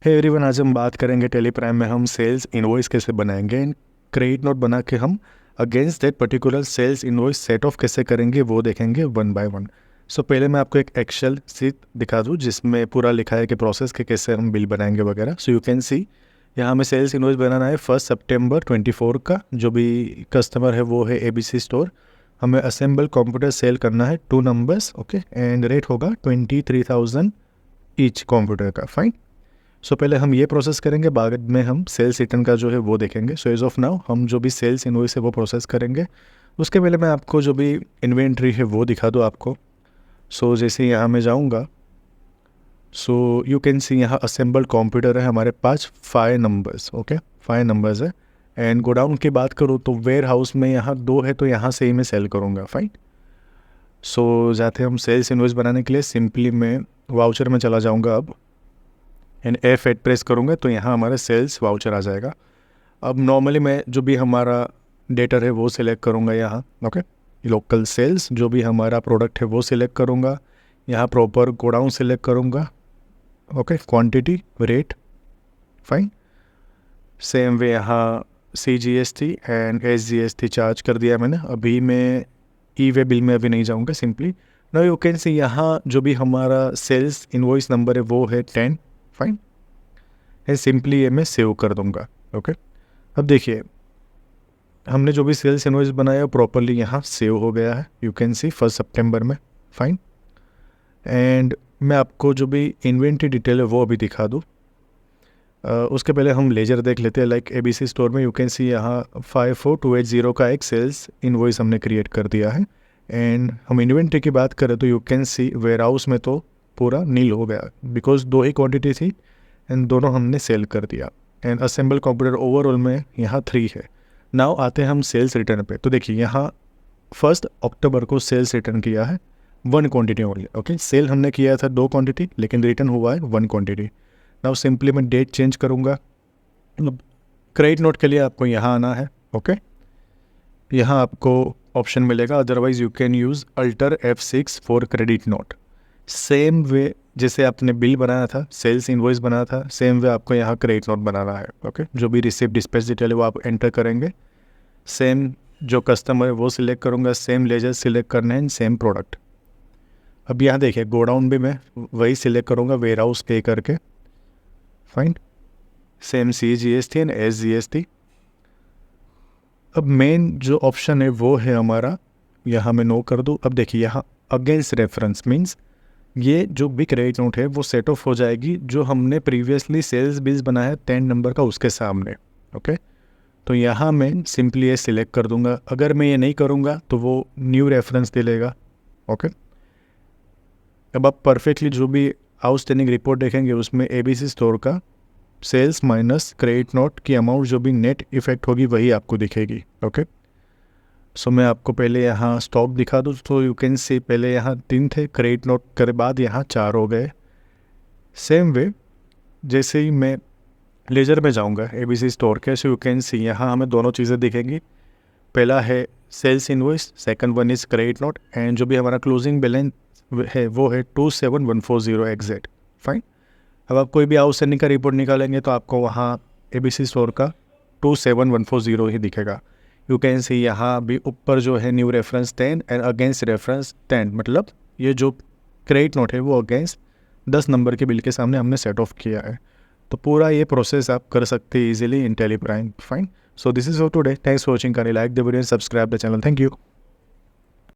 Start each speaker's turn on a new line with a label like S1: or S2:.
S1: Hey everyone, आज हम बात करेंगे टेली प्राइम में हम सेल्स इनवॉइस कैसे बनाएंगे एंड क्रेडिट नोट बना के हम against that particular sales invoice set off कैसे करेंगे वो देखेंगे वन बाय वन। सो पहले मैं आपको एक एक्सेल सीट दिखा दूँ जिसमें पूरा लिखा है कि प्रोसेस के कैसे हम बिल बनाएंगे वगैरह। सो यू कैन सी यहाँ हमें सेल्स इनवॉइस बनाना है 1 सितंबर 24 का। जो भी कस्टमर है वो है ABC स्टोर। हमें असेंबल कंप्यूटर सेल करना है 2 नंबर्स, ओके, एंड रेट होगा 23,000 ईच कंप्यूटर का। फाइन। सो पहले हम ये प्रोसेस करेंगे, बाद में हम सेल्स रिटर्न का जो है वो देखेंगे। सो एज ऑफ नाउ हम जो भी सेल्स इनवॉइस है वो प्रोसेस करेंगे। उसके पहले मैं आपको जो भी इन्वेंट्री है वो दिखा दूँ आपको। सो जैसे यहाँ मैं जाऊँगा, सो यू कैन सी यहाँ असेंबल्ड कंप्यूटर है हमारे पास 5 नंबर्स, ओके, 5 नंबर्स है। एंड गोडाउन की बात करूँ तो वेयर हाउस में यहाँ 2 है, तो यहाँ से ही मैं सेल करूँगा। फाइन। सो जाते हम सेल्स इनवॉइस बनाने के लिए सिंपली मैं वाउचर में चला जाऊँगा अब, एंड F8 प्रेस करूँगा तो यहाँ हमारा सेल्स वाउचर आ जाएगा। अब नॉर्मली मैं जो भी हमारा डेटर है वो सिलेक्ट करूँगा यहाँ, ओके, लोकल सेल्स जो भी हमारा प्रोडक्ट है वो सिलेक्ट करूँगा। यहाँ प्रॉपर गोडाउन सिलेक्ट करूँगा, okay, quantity, rate, fine. Same way यहाँ CGST एंड SGST चार्ज कर दिया मैंने। अभी मैं ई-वे बिल में अभी नहीं जाऊँगा। सिंपली नाउ यू कैन सी यहाँ जो भी हमारा सेल्स इनवॉइस नंबर है वो है 10। फाइन। है सिंपली ये मैं सेव कर दूंगा, ओके। अब देखिए हमने जो भी सेल्स इनवॉइस बनाया प्रॉपरली यहाँ सेव हो गया है, यू कैन सी 1 सितंबर में। फाइन। एंड मैं आपको जो भी इन्वेंट्री डिटेल है वो अभी दिखा दूँ। उसके पहले हम लेजर देख लेते हैं। लाइक ABC स्टोर में यू कैन सी यहाँ 54280 का एक सेल्स इनवॉइस हमने क्रिएट कर दिया है। एंड हम इन्वेंट्री की बात करें तो you can see warehouse में तो पूरा नील हो गया बिकॉज 2 ही क्वांटिटी थी एंड दोनों हमने सेल कर दिया। एंड असेंबल कंप्यूटर ओवरऑल में यहाँ 3 है। नाउ आते हैं हम सेल्स रिटर्न पे। तो देखिए यहाँ 1 अक्टूबर को सेल्स रिटर्न किया है 1 क्वांटिटी ओनली, ओके। सेल हमने किया था 2 क्वांटिटी लेकिन रिटर्न हुआ है 1 क्वांटिटी। नाउ सिंपली मैं डेट चेंज करूँगा। क्रेडिट नोट के लिए आपको यहाँ आना है, ओके। यहाँ आपको ऑप्शन मिलेगा, otherwise you can use alter F6 for credit note. Same way जैसे आपने बिल बनाया था, सेल्स इनवॉइस बनाया था, सेम वे आपको यहाँ क्रेडिट नोट बनाना है, ओके। जो भी रिसिप्ट डिस्पैच डिटेल है वो आप एंटर करेंगे। सेम जो कस्टमर है वो सिलेक्ट करूँगा, सेम लेजर सिलेक्ट करना है, सेम प्रोडक्ट। अब यहाँ देखिए गोडाउन भी मैं वही सिलेक्ट करूँगा, वेयर हाउस पे करके। Fine. Same CGST and SGST। अब मेन जो ऑप्शन है वो है हमारा, यहाँ मैं नो कर दूँ। अब देखिए यहाँ अगेंस्ट रेफरेंस मीन्स ये जो भी क्रेडिट नोट है वो सेट ऑफ हो जाएगी जो हमने प्रीवियसली सेल्स बिल्स बनाया है 10 नंबर का उसके सामने, ओके। तो यहाँ मैं सिंपली ये सिलेक्ट कर दूंगा। अगर मैं ये नहीं करूँगा तो वो न्यू रेफरेंस दे लेगा, ओके। अब आप परफेक्टली जो भी आउटस्टैंडिंग रिपोर्ट देखेंगे उसमें ABC स्टोर का सेल्स माइनस क्रेडिट नोट की अमाउंट जो भी नेट इफेक्ट होगी वही आपको दिखेगी, ओके। सो मैं आपको पहले यहाँ स्टॉक दिखा दूँ। तो यू कैन सी पहले यहाँ 3 थे, क्रेडिट नोट के बाद यहाँ 4 हो गए। सेम वे जैसे ही मैं लेजर में जाऊँगा ABC स्टोर के, सो यू कैन सी यहाँ हमें दोनों चीज़ें दिखेंगी। पहला है sales invoice, second one is credit note, and जो भी हमारा क्लोजिंग बैलेंस है वो है 27,140 एग्जैक्ट। फाइन। अब आप कोई भी आउटस्टैंडिंग का रिपोर्ट निकालेंगे तो आपको वहाँ ABC स्टोर का 27,140 ही दिखेगा। यू कैन सी यहाँ भी ऊपर जो है new reference 10 and against reference 10, मतलब ये जो क्रेडिट नोट है वो अगेंस्ट 10 नंबर के बिल के सामने हमने सेट ऑफ किया है। तो पूरा ये प्रोसेस आप कर सकते हैं easily in Tally Prime. Fine. So this is all today. Thanks for watching. Can you like the video and subscribe the channel. Thank you.